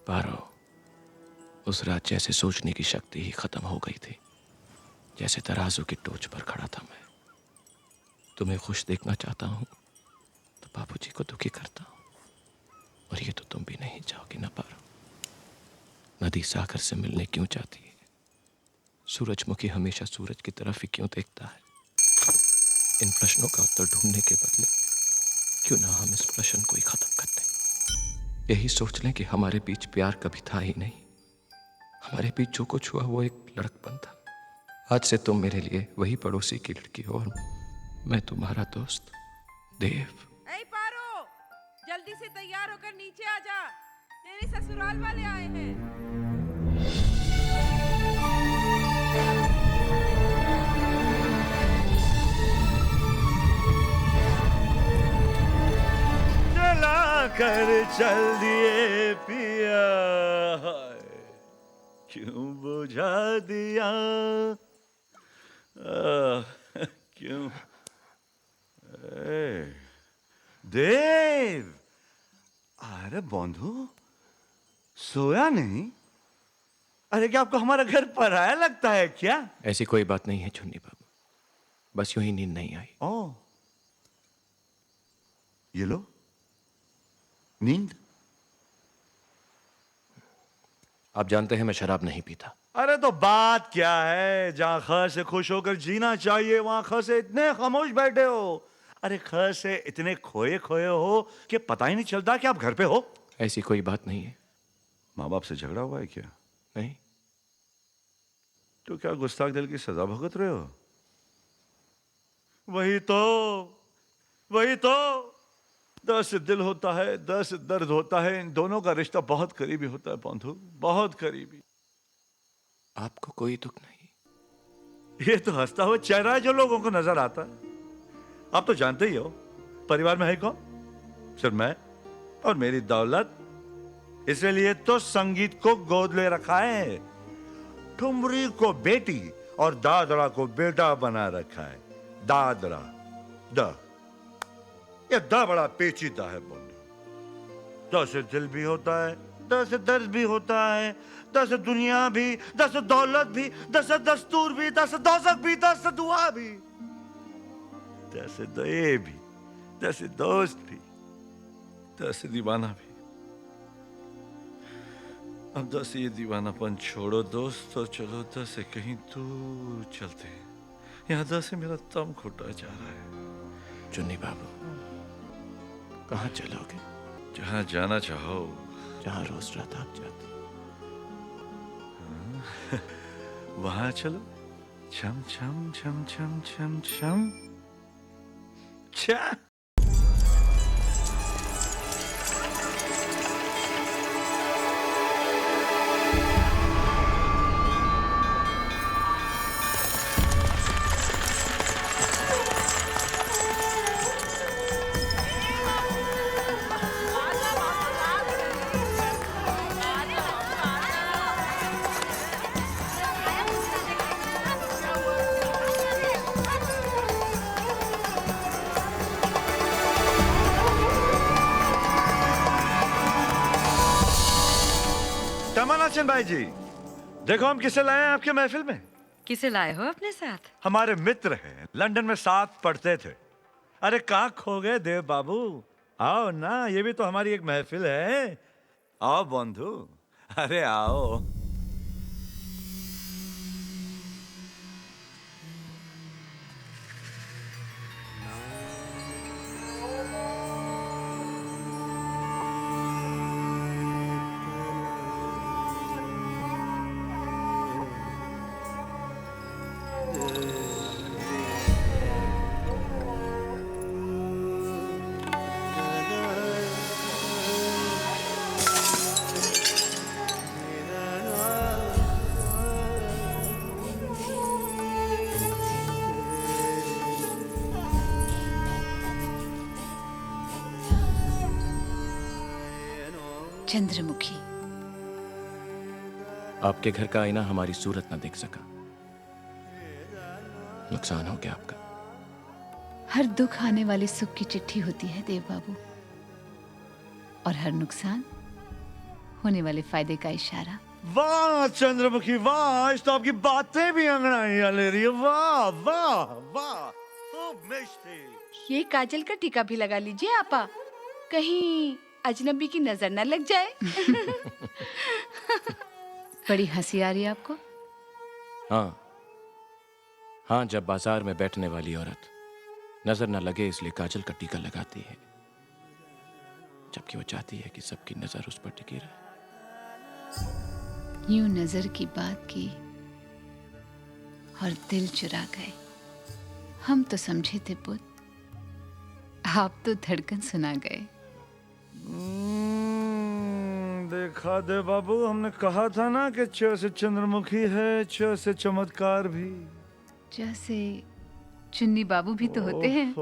पारो, उस रात जैसे सोचने की शक्ति ही खत्म हो गई थी, जैसे तराजू की टोच पर खड़ा था मैं। तुम्हें खुश देखना चाहता हूँ तो बाबूजी को दुखी करता हूँ, और ये तो तुम भी नहीं चाहोगी ना पारो। नदी सागर से मिलने क्यों चाहती है? सूरजमुखी हमेशा सूरज की तरफ ही क्यों देखता है? इन प्रश्नों का उत्तर ढूंढने के बदले क्यों ना हम इस प्रश्न को ही खत्म कर दें। यही सोच लें कि हमारे बीच प्यार कभी था ही नहीं। हमारे बीच जो कुछ हुआ वो एक लड़कपन था। आज से तुम मेरे लिए वही पड़ोसी की लड़की हो और मैं तुम्हारा दोस्त देव। ऐ पारो, जल्दी से तैयार होकर नीचे आ जा। तेरे ससुराल वाले आए हैं। जला कर चल दिए पिया, हाय, क्यों बुझा दिया? क्यों? ए, देव, अरे बंधु, सोया नहीं? अरे क्या आपको हमारा घर पराया लगता है क्या? ऐसी कोई बात नहीं है चुन्नी बाबू, बस यूं ही नींद नहीं आई। ओ, ये लो नींद। आप जानते हैं मैं शराब नहीं पीता। अरे तो बात क्या है, जहां ख से खुश होकर जीना चाहिए वहां ख से इतने खामोश बैठे हो। अरे ख से इतने खोए खोए हो कि पता ही नहीं चलता कि आप घर पे हो। ऐसी कोई बात नहीं है। माँ बाप से झगड़ा हुआ है क्या? नहीं। तो क्या गुस्ताख दिल की सजा भुगत रहे हो? वही तो, वही तो। 10 दिल होता है, 10 दर्द होता है। इन दोनों का रिश्ता बहुत करीबी होता है बंधु, बहुत करीबी। आपको कोई दुख नहीं? ये तो हंसता हुआ चेहरा है जो लोगों को नजर आता है। आप तो जानते ही हो परिवार में है कौन? सिर्फ मैं और मेरी दौलत। इसलिए तो संगीत को गोद ले रखा है, ठुमरी को बेटी और दादरा को बेटा बना रखा है। दादरा द, ये द बड़ा पेचीदा है बंधु। द से दिल भी होता है, द से दर्द भी होता है, द से दुनिया भी, द से दौलत भी, द से दस्तूर भी, द से दोजख भी, द से दुआ भी, द से दये भी, द से दोस्त भी, द से दीवाना भी। अब 10 ये दीवानापन छोड़ो दोस्त, तो चलो 10 से कहीं दूर चलते हैं। यहाँ 10 से मेरा दम घुटा जा रहा है। चुन्नी बाबू, कहाँ चलोगे? जहाँ जाना चाहो। जहाँ रोज रात आप जाते। वहां चलो। छम छम छम छम छम छम छा। तमानाचन भाई जी, देखो हम किसे लाए हैं आपके महफिल में। किसे लाए हो अपने साथ? हमारे मित्र हैं, लंदन में साथ पढ़ते थे। अरे कहाँ खो गए देव बाबू? आओ ना, ये भी तो हमारी एक महफिल है। आओ बंधु, अरे आओ। चंद्रमुखी, आपके घर का आईना हमारी सूरत न देख सका। नुकसान हो गया आपका। हर दुख आने वाले सुख की चिट्ठी होती है देव बाबू, और हर नुकसान होने वाले फायदे का इशारा। वाह चंद्रमुखी वाह, आज तो आपकी बातें भी अंगड़ाइयां ले रही है। वाह वाह वाह, खूब मिष्टी। ये काजल का टीका भी लगा लीजिए आपा, कहीं अजनबी की नजर न लग जाए। बड़ी हंसी आ रही है आपको? हाँ हाँ, जब बाजार में बैठने वाली औरत नजर न लगे इसलिए काजल का टीका लगाती है, जबकि वो चाहती है कि सबकी नजर उस पर टिकी रहे। यूं नजर की बात की और दिल चुरा गए। हम तो समझे थे पुत, आप तो धड़कन सुना गए। देखा दे बाबू, हमने कहा था ना कि च से चंद्रमुखी है, च से चमत्कार भी। जैसे चुन्नी बाबू भी तो होते हैं।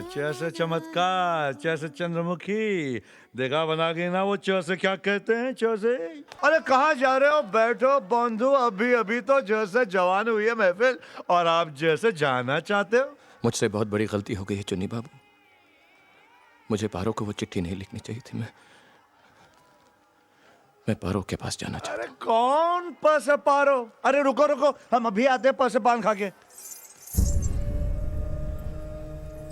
च से चमत्कार, च से चंद्रमुखी। देखा बना के ना वो च से क्या कहते हैं, च से। अरे कहाँ जा रहे हो? बैठो बंधु, अभी अभी तो जैसे जवान हुई है महफिल और आप जैसे जाना चाहते हो। मुझसे बहुत बड़ी गलती हो गई है चुन्नी बाबू। मुझे पारो को वो चिट्ठी नहीं लिखनी चाहिए थी। मैं पारो के पास जाना चाहता। अरे कौन पस पारो? अरे रुको रुको, हम अभी आते हैं पस पान खा के।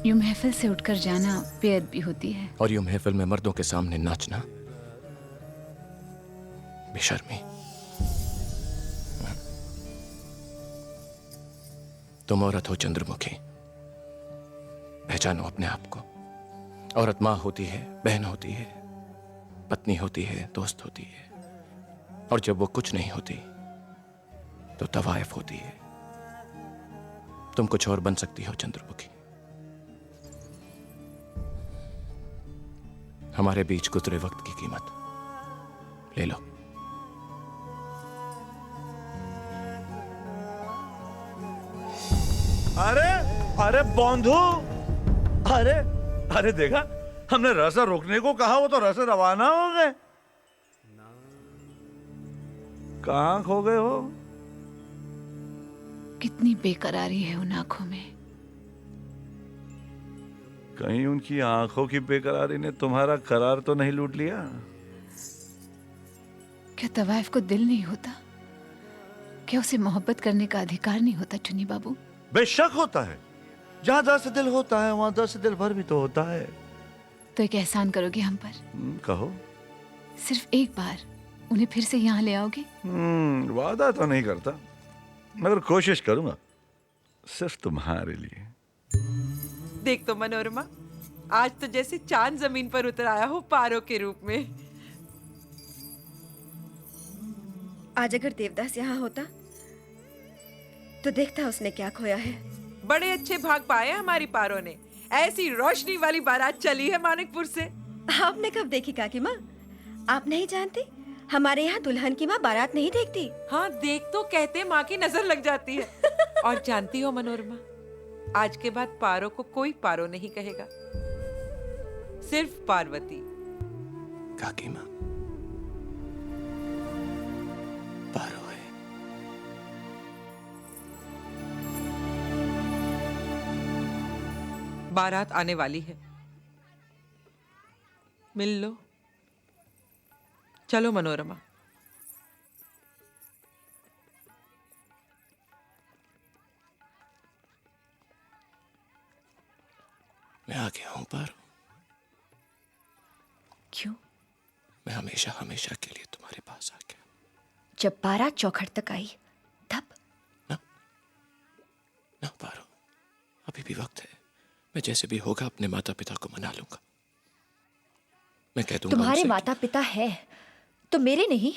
यूं महफिल से उठकर जाना बेअदबी होती है। और यूं महफिल में मर्दों के सामने नाचना बेशर्मी। तुम औरत हो चंद्रमुखी, पहचानो अपने आप को। औरत माँ होती है, बहन होती है, पत्नी होती है, दोस्त होती है, और जब वो कुछ नहीं होती तो तवायफ होती है। तुम कुछ और बन सकती हो चंद्रमुखी। हमारे बीच गुजरे वक्त की कीमत ले लो। अरे अरे बंधु, अरे अरे देखा, हमने रसा रोकने को कहा, वो तो रसा रवाना हो गए। कहाँ खो गए हो? कितनी बेकरारी है उन आंखों में। कहीं उनकी आंखों की बेकरारी ने तुम्हारा करार तो नहीं लूट लिया? क्या तवाइफ को दिल नहीं होता? क्या उसे मोहब्बत करने का अधिकार नहीं होता चुन्नी बाबू? बेशक होता है। जहाँ 10 दिल होता है वहाँ 10 दिल भर भी तो होता है। तो एक एहसान करोगे हम पर? कहो। सिर्फ एक बार उन्हें फिर से यहाँ ले आओगे? वादा तो नहीं करता, मगर कोशिश करूंगा, सिर्फ तुम्हारे लिए। देख तो मनोरमा, आज तो जैसे चांद जमीन पर उतर आया हो पारो के रूप में। आज अगर देवदास यहाँ होता तो देखता उसने क्या खोया है। बड़े अच्छे भाग पाए हमारी पारो ने। ऐसी रोशनी वाली बारात चली है मानिकपुर से। आपने कब देखी काकी माँ? आप नहीं जानती, हमारे यहाँ दुल्हन की माँ बारात नहीं देखती। हाँ देख तो कहते माँ की नजर लग जाती है। और जानती हो मनोरमा, आज के बाद पारो को कोई पारो नहीं कहेगा, सिर्फ पार्वती। काकी माँ, पारो है। बारात आने वाली है, मिल लो। चलो मनोरमा। मैं आ गया हूं पारो। क्यों? मैं हमेशा हमेशा के लिए तुम्हारे पास आ गया। जब बारात चौखट तक आई तब? ना ना पारो, अभी भी वक्त है। मैं जैसे भी होगा अपने माता पिता को मना लूंगा। मैं कह दूंगा तुम्हारे उनसे माता पिता है तो मेरे नहीं।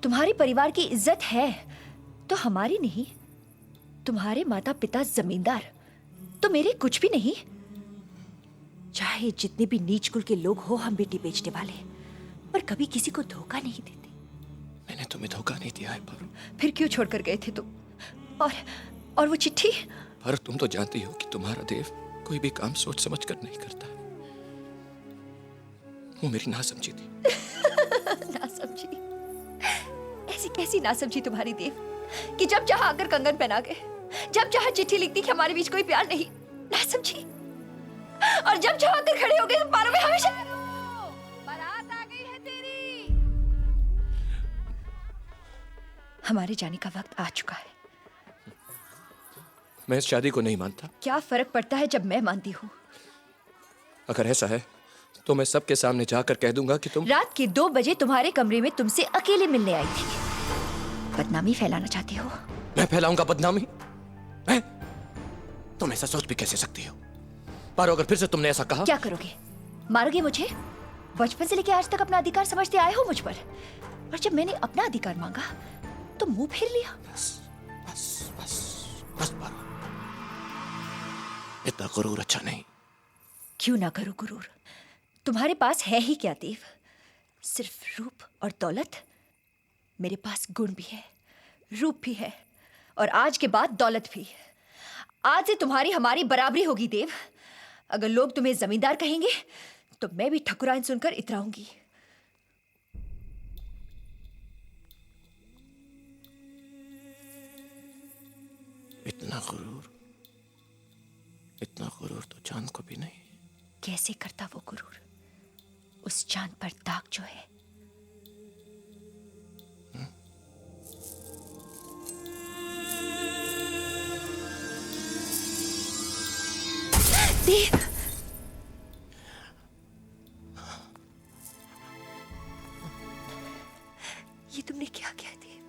तुम्हारे परिवार की इज्जत है तो हमारी नहीं। तुम्हारे माता पिता जमींदार तो मेरे कुछ भी नहीं। चाहे जितने भी नीच कुल के लोग हो, हम बेटी बेचने वाले, पर कभी किसी को धोखा नहीं देते। मैंने तुम्हें धोखा नहीं दिया है पारो। फिर क्यों छोड़कर गए थे तुम? और वो चिट्ठी? पारो, तुम तो जानती हो कि तुम्हारा देव कोई भी काम सोच समझ कर नहीं करता। वो मेरी नासमझी थी। नासमझी? ऐसी कैसी नासमझी तुम्हारी देव कि जब चाहा आकर कंगन पहना गए, जब चाहा चिट्ठी लिखती कि हमारे बीच कोई प्यार नहीं। नासमझी? और जब झुक कर खड़े हो गए तो पारो में हमेशा बारात आ गई है तेरी। हमारे जाने का वक्त आ चुका है। मैं इस शादी को नहीं मानता। क्या फर्क पड़ता है जब मैं मानती हूँ? अगर ऐसा है तो मैं सबके सामने जाकर कह दूंगा कि तुम रात के 2 बजे तुम्हारे कमरे में तुमसे अकेले मिलने आई थी। बदनामी फैलाना चाहती हो? मैं फैलाऊंगा बदनामी? हैं? तुम ऐसा सोच भी कैसे सकती हो? पारो, अगर फिर से तुमने ऐसा कहा। क्या करोगे? मारोगे मुझे? बचपन से लेकर आज तक अपना अधिकार समझते आए हो मुझ पर, और जब मैंने अपना अधिकार मांगा तो मुंह फेर लिया। बस बस बस बस पारो, इतना गुरूर अच्छा नहीं। क्यों ना करो गुरूर? तुम्हारे पास है ही क्या देव? सिर्फ रूप और दौलत? मेरे पास गुण भी है, रूप भी है, और आज के बाद दौलत भी। आज से तुम्हारी हमारी बराबरी होगी देव। अगर लोग तुम्हें जमींदार कहेंगे तो मैं भी ठकुराइन सुनकर इतराऊंगी। इतना गुरूर तो चांद को भी नहीं। कैसे करता वो गुरूर? उस चांद पर दाग जो है। देव, ये तुमने क्या किया देव?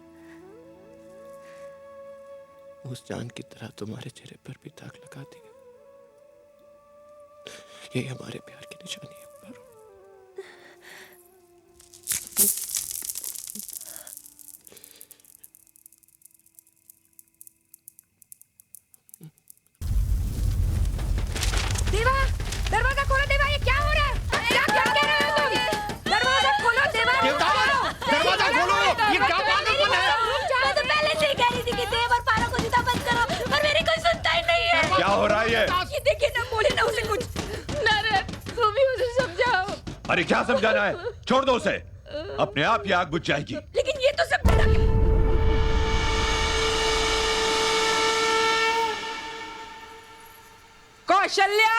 उस चांद की तरह तुम्हारे चेहरे पर भी दाग लगा दिया। ये हमारे प्यार की निशानी है पारो। देवा, दरवाजा खोलो देवा, ये क्या हो रहा है? क्या क्या कह रहे हो तुम? दरवाजा खोलो देवा। दरवाजा खोलो, ये क्या पागलपन है? मैं तो पहले से ही कह रही थी कि देव और पारो को जुदा बंद करो, पर मेरी कोई सुनता ही नहीं है। क्या हो रहा है ये? ये देखिए ना, बोले ना उसे कुछ। नारद, तुम ही उसे समझाओ। अरे क्या समझाना है? छोड़ दो उसे, अपने आप ही आग बुझ जाएगी। लेकिन ये तो सब कौशल्या!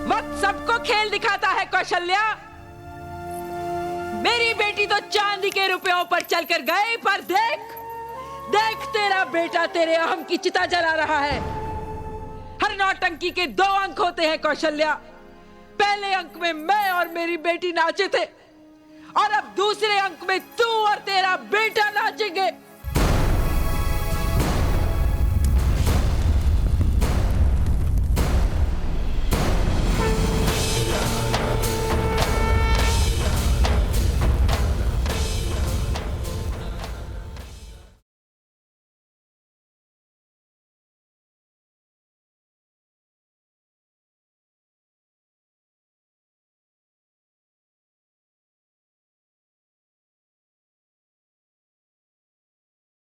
वक्त सबको खेल दिखाता है कौशल्या। मेरी बेटी तो चांदी के रुपयों पर चलकर गई, पर देख देख, तेरा बेटा तेरे अहम की चिता जला रहा है। हर नौटंकी के 2 अंक होते हैं कौशल्या। पहले अंक में मैं और मेरी बेटी नाचे थे, और अब दूसरे अंक में तू और तेरा बेटा नाचेंगे।